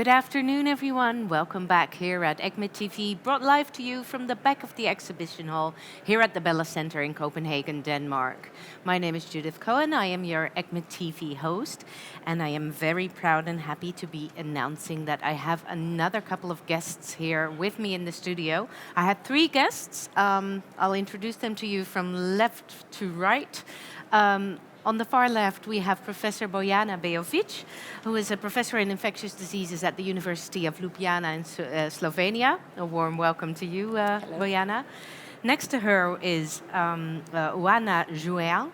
Good afternoon, everyone. Welcome back here at ECCMID TV, brought live to you from the back of the exhibition hall here at the Bella Center in Copenhagen, Denmark. My name is Judith Cohen. I am your ECCMID TV host, and I am very proud and happy to be announcing that I have another couple of guests here with me in the studio. I had three guests. I'll introduce them to you from left to right. On the far left, we have Professor Bojana Beović, who is a professor in infectious diseases at the University of Ljubljana in Slovenia. A warm welcome to you, Bojana. Next to her is Jeroen,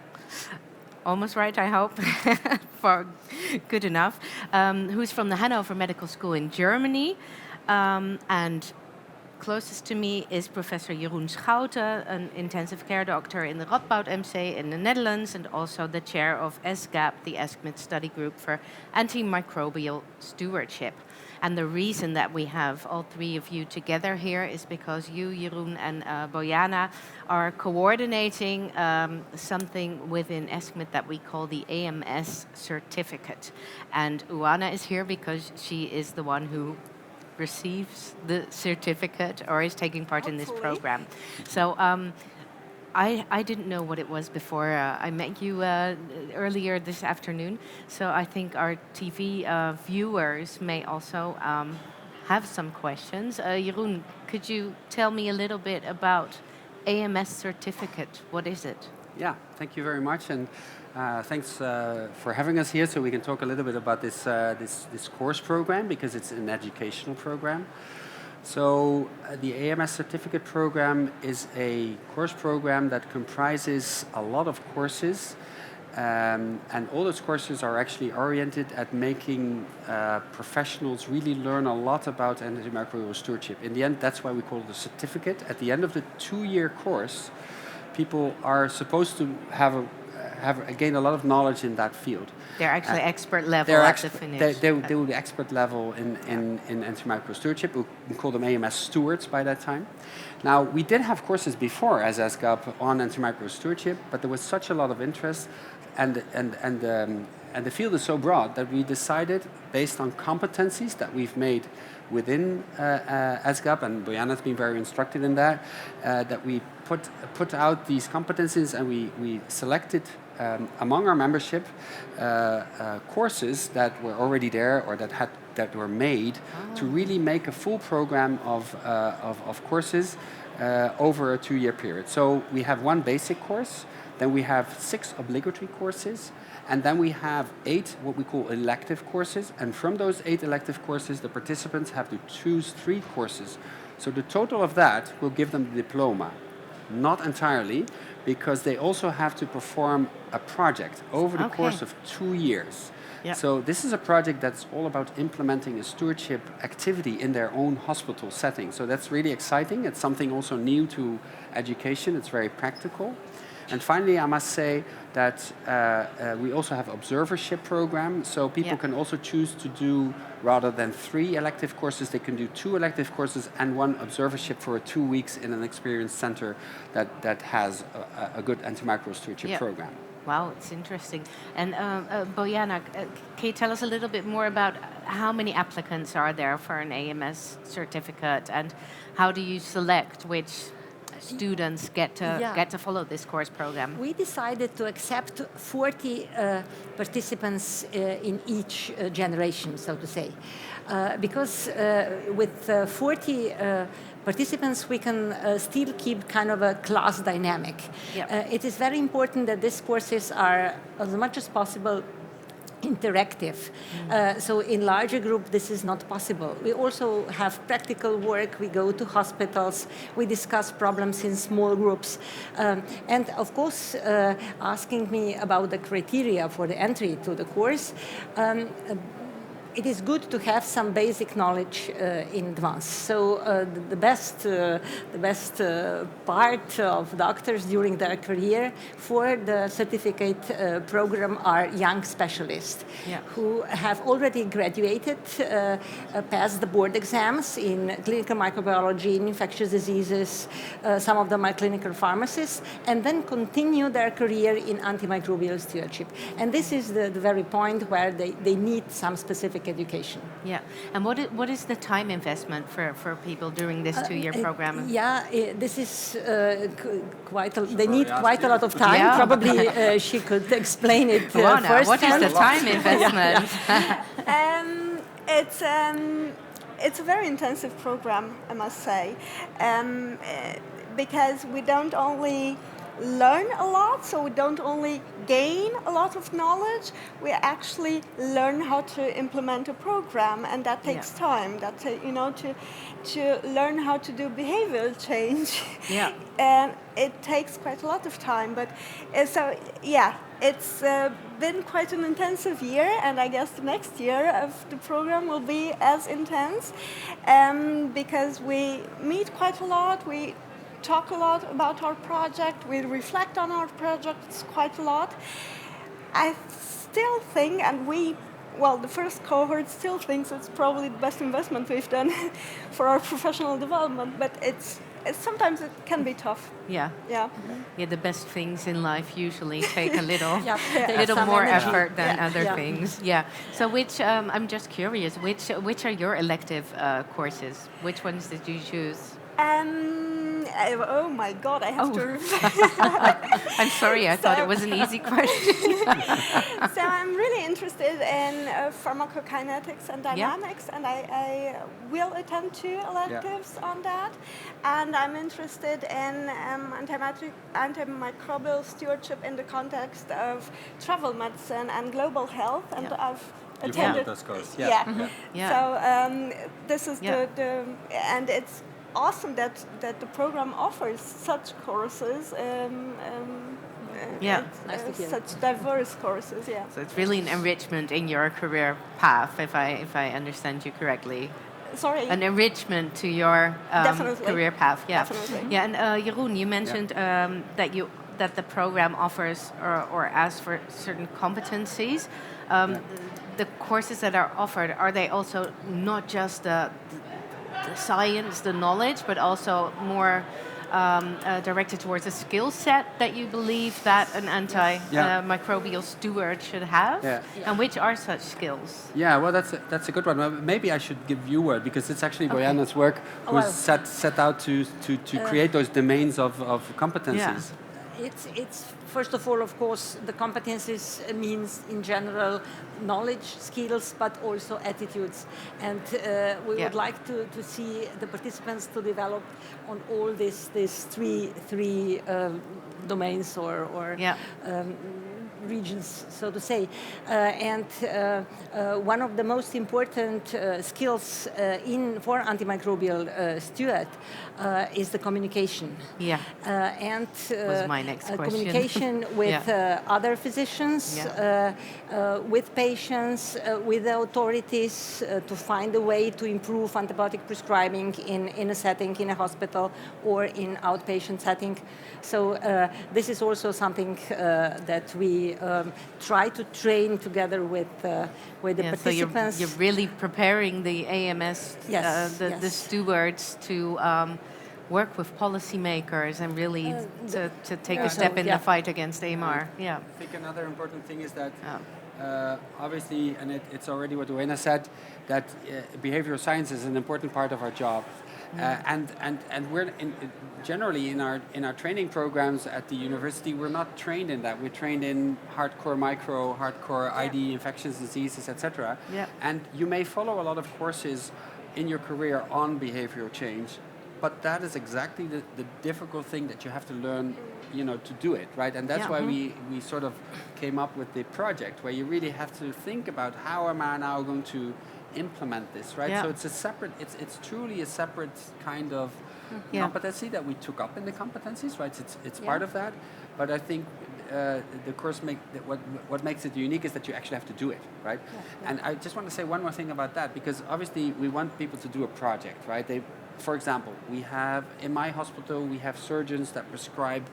almost right, I hope, for good enough, who's from the Hanover Medical School in Germany. And closest to me is Professor Jeroen Schouten, an intensive care doctor in the Radboud MC in the Netherlands, and also the chair of ESCAP, the ESCMID study group for antimicrobial stewardship. And the reason that we have all three of you together here is because you, Jeroen, and Bojana are coordinating something within ESCMID that we call the AMS Certificate. And Bojana is here because she is the one who receives the certificate or is taking part in this program. So I didn't know what it was before I met you earlier this afternoon. So I think our TV viewers may also have some questions. Jeroen, could you tell me a little bit about AMS Certificate? What is it? Yeah, thank you very much, and thanks for having us here so we can talk a little bit about this course program, because it's an educational program. So the AMS Certificate program is a course program that comprises a lot of courses, and all those courses are actually oriented at making professionals really learn a lot about antimicrobial stewardship. In the end, that's why we call it a certificate. At the end of the 2-year course, people are supposed to gain a lot of knowledge in that field. They're actually expert level at the finish. They will be expert level in antimicrobial stewardship. We call them AMS stewards by that time. Now, we did have courses before as ESCAP on antimicrobial stewardship, but there was such a lot of interest, and the field is so broad that we decided, based on competencies that we've made within ESCAP, and Bojana's been very instructed in that, that we put out these competencies, and we selected among our membership courses that were already there or that were made to really make a full program of courses over a 2-year period. So we have one basic course, then we have 6 obligatory courses, and then we have 8 what we call elective courses. And from those 8 elective courses, the participants have to choose 3 courses. So the total of that will give them the diploma. Not entirely, because they also have to perform a project over the course of 2 years. Yep. So this is a project that's all about implementing a stewardship activity in their own hospital setting. So that's really exciting. It's something also new to education. It's very practical. And finally, I must say that we also have observership program, so people can also choose to do, rather than 3 elective courses, they can do 2 elective courses and 1 observership for 2 weeks in an experience center that has a good antimicrobial stewardship program. Wow, it's interesting. And Bojana, can you tell us a little bit more about how many applicants are there for an AMS certificate, and how do you select which students get to follow this course program? We decided to accept 40 participants in each generation, so to say, because with 40 participants we can still keep kind of a class dynamic. Yep. It is very important that these courses are as much as possible interactive. So in larger group this is not possible. We also have practical work. We go to hospitals. We discuss problems in small groups. And of course, asking me about the criteria for the entry to the course, it is good to have some basic knowledge in advance. So the best part of doctors during their career for the certificate program are young specialists who have already graduated, passed the board exams in clinical microbiology, in infectious diseases, some of them are clinical pharmacists, and then continue their career in antimicrobial stewardship. And this is the very point where they need some specific basic education. Yeah. And what is the time investment for people during this 2-year program? This is quite. They need quite a lot of time. Yeah. Probably she could explain it Bojana, first. what is the time investment? It's a very intensive program, I must say, because we don't only learn a lot, so we don't only gain a lot of knowledge, we actually learn how to implement a program, and that takes time. That to learn how to do behavioral change, it takes quite a lot of time. But it's been quite an intensive year, and I guess the next year of the program will be as intense, because we meet quite a lot. We talk a lot about our project. We reflect on our projects quite a lot. I still think, and the first cohort still thinks it's probably the best investment we've done for our professional development, but it's sometimes it can be tough. Yeah. The best things in life usually take a little, take little some more energy. effort than other things. Yeah. So I'm just curious, which are your elective courses? Which ones did you choose? Oh my God, I have to. I'm sorry, I thought it was an easy question. So I'm really interested in pharmacokinetics and dynamics, and I will attend 2 electives on that. And I'm interested in antimicrobial stewardship in the context of travel medicine and global health, and I've attended those courses. So this is and it's awesome that the program offers such courses. Such diverse courses. Yeah. So it's really an enrichment in your career path, if I understand you correctly. Sorry. An enrichment to your career path. Yeah. Definitely. Yeah. And Jeroen, you mentioned that the program offers or asks for certain competencies. The courses that are offered, are they also not just the science, the knowledge, but also more directed towards a skill set that you believe that an antimicrobial steward should have? And which are such skills? Yeah, well, that's a good one. Well, maybe I should give you word, because it's actually Bojana's work who's set out to create those domains of competencies. It's first of all, of course, the competencies means in general knowledge, skills, but also attitudes. And we would like to see the participants to develop on all these three domains or regions, so to say. And one of the most important skills for antimicrobial steward is the communication. And was my next question. Communication with other physicians, with patients, with the authorities, to find a way to improve antibiotic prescribing in a setting, in a hospital or in outpatient setting. So this is also something that we try to train together with the participants. So you're really preparing the AMS, the stewards to work with policymakers and really to take a step in the fight against AMR. I think another important thing is that obviously, and it's already what Bojana said, that behavioral science is an important part of our job. And we're generally in our training programs at the university, we're not trained in that. We're trained in hardcore micro, hardcore ID, infectious diseases, etc. And you may follow a lot of courses in your career on behavioral change, but that is exactly the difficult thing that you have to learn, to do it, right? And that's why we sort of came up with the project, where you really have to think about how am I now going to implement this, right? So it's truly a separate kind of competency that we took up in the competencies, right? It's part of that, but I think the course what makes it unique is that you actually have to do it, right? And I just want to say one more thing about that, because obviously we want people to do a project, right? For example, we have in my hospital we have surgeons that prescribe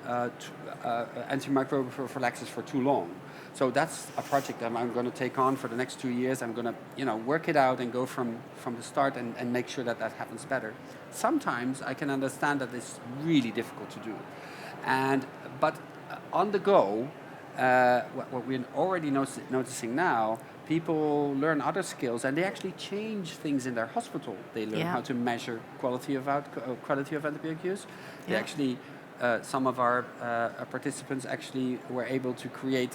antimicrobial prophylaxis for too long. So that's a project that I'm going to take on for the next 2 years. I'm going to, work it out and go from the start and make sure that happens better. Sometimes I can understand that it's really difficult to do, but on the go, what we're already noticing now, people learn other skills, and they actually change things in their hospital. They learn how to measure quality of antibiotic use. They actually, some of our participants actually were able to create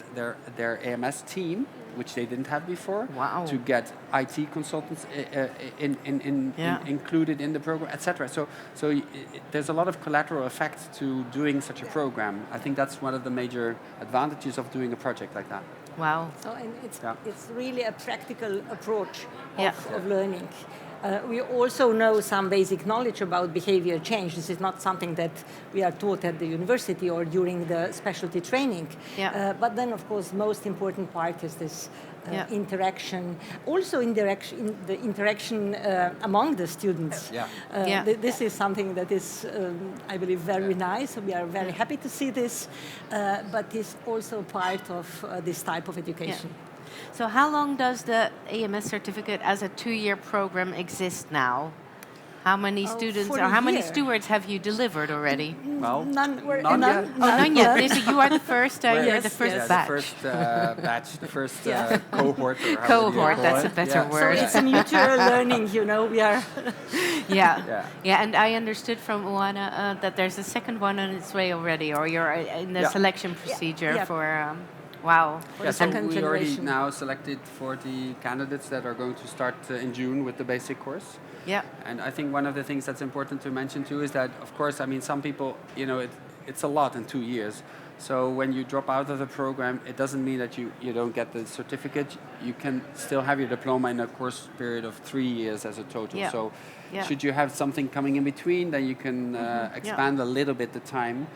their AMS team, which they didn't have before. Wow. To get IT consultants included in the program, etc. So there's a lot of collateral effect to doing such a program. I think that's one of the major advantages of doing a project like that. Wow. So and it's really a practical approach Yeah. of learning. We also know some basic knowledge about behavior change. This is not something that we are taught at the university or during the specialty training. Yeah. But then, of course, most important part is this interaction. Also, in the interaction among the students. This is something that is, I believe, very nice. We are very happy to see this, but is also part of this type of education. So how long does the AMS certificate as a 2-year program exist now? How many students or how many stewards have you delivered already? Well, none yet. None yet. So you are the first. You're the first batch. The first batch, the first cohort. Or Cohort. That's a better word. So it's a mutual learning. We are. Yeah. And I understood from Bojana that there's a second one on its way already, or you're in the selection procedure for. Wow. So we already now selected 40 candidates that are going to start in June with the basic course. Yeah. And I think one of the things that's important to mention too is that, of course, I mean, some people, it's a lot in 2 years. So when you drop out of the program, it doesn't mean that you don't get the certificate. You can still have your diploma in a course period of 3 years as a total. Yeah. So should you have something coming in between, then you can expand a little bit the time.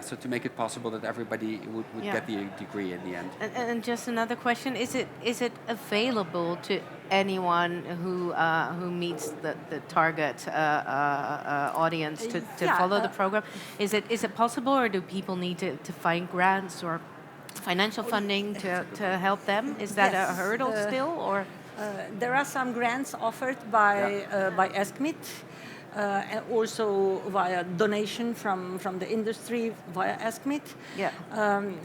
So to make it possible that everybody would get the degree in the end. And just another question: is it available to anyone who meets the target audience to follow the program? Is it possible, or do people need to find grants or financial funding to help them? Is that a hurdle still, or? There are some grants offered by ESCCMID, and also via donation from the industry via ESCCMID.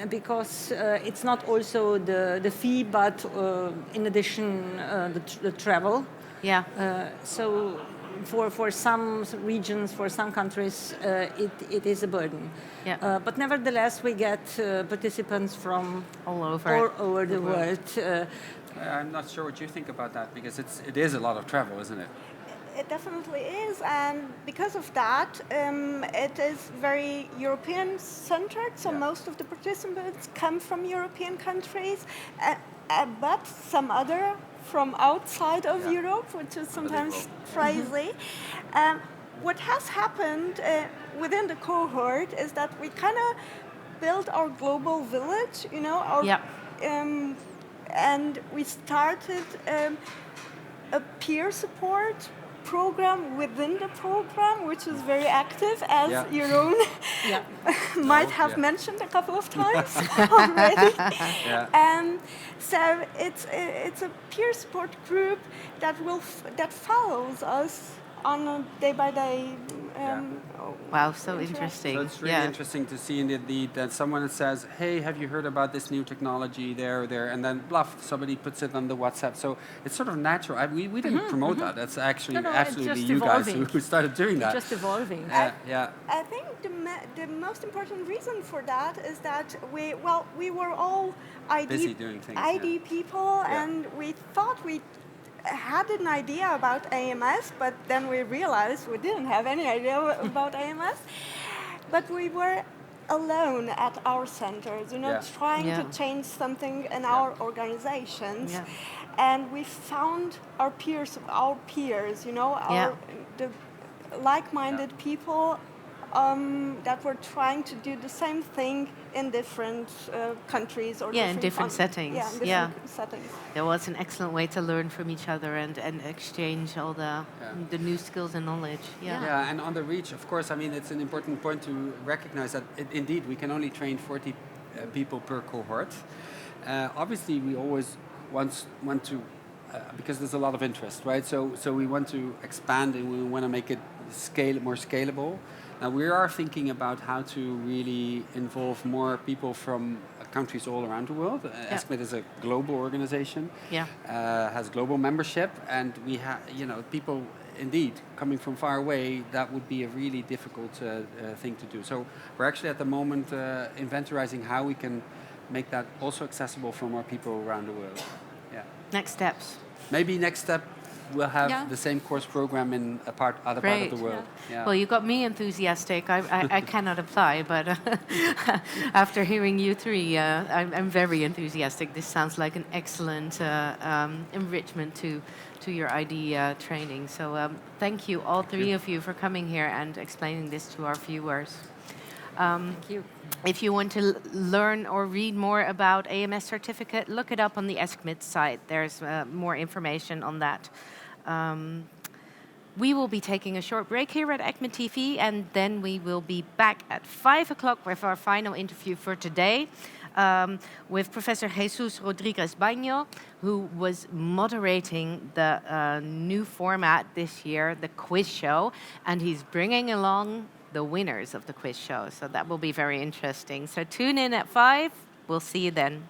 Because it's not also the fee, but in addition the travel. So for some regions, for some countries, it is a burden. But nevertheless, we get participants from all over the world. I'm not sure what you think about that, because it is a lot of travel, isn't it? It definitely is, and because of that, it is very European-centered. So most of the participants come from European countries, but some other from outside of Europe, which is sometimes crazy. What has happened within the cohort is that we kind of built our global village, and we started a peer support program within the program, which is very active, as Jeroen might have mentioned a couple of times already. So it's a peer support group that follows us on a day-by-day. Wow, so interesting. So it's really interesting to see that someone says, "Hey, have you heard about this new technology there, and then bluff, somebody puts it on the WhatsApp. So it's sort of natural. We didn't promote that. That's actually absolutely you evolving. guys who started doing that. It's just evolving. I think the most important reason for that is that we were all busy doing things, ID people, and we thought we had an idea about AMS, but then we realized we didn't have any idea about AMS. But we were alone at our centers, trying to change something in our organizations. And we found our peers, the like-minded people that were trying to do the same thing in different countries or in different settings. Settings. That was an excellent way to learn from each other and exchange all the new skills and knowledge. And on the reach, of course, I mean, it's an important point to recognize that indeed we can only train 40 people per cohort. Obviously, we always want to, because there's a lot of interest, right? So we want to expand and we want to make it more scalable. Now we are thinking about how to really involve more people from countries all around the world. ESCMID is a global organization, Yeah. Has global membership, and we have, people indeed coming from far away, that would be a really difficult thing to do. So we're actually at the moment inventorizing how we can make that also accessible for more people around the world. Yeah. Next steps. Maybe next step we'll have the same course program in other part of the world. Yeah. Well, you got me enthusiastic. I cannot apply, but after hearing you three, I'm very enthusiastic. This sounds like an excellent enrichment to your ID training. So thank you, all three of you, for coming here and explaining this to our viewers. Thank you. If you want to learn or read more about AMS Certificate, look it up on the ESCCMID site. There's more information on that. We will be taking a short break here at ECCMID TV, and then we will be back at 5 o'clock with our final interview for today with Professor Jesus Rodriguez Baño, who was moderating the new format this year, the quiz show, and he's bringing along the winners of the quiz show. So that will be very interesting. So tune in at 5. We'll see you then.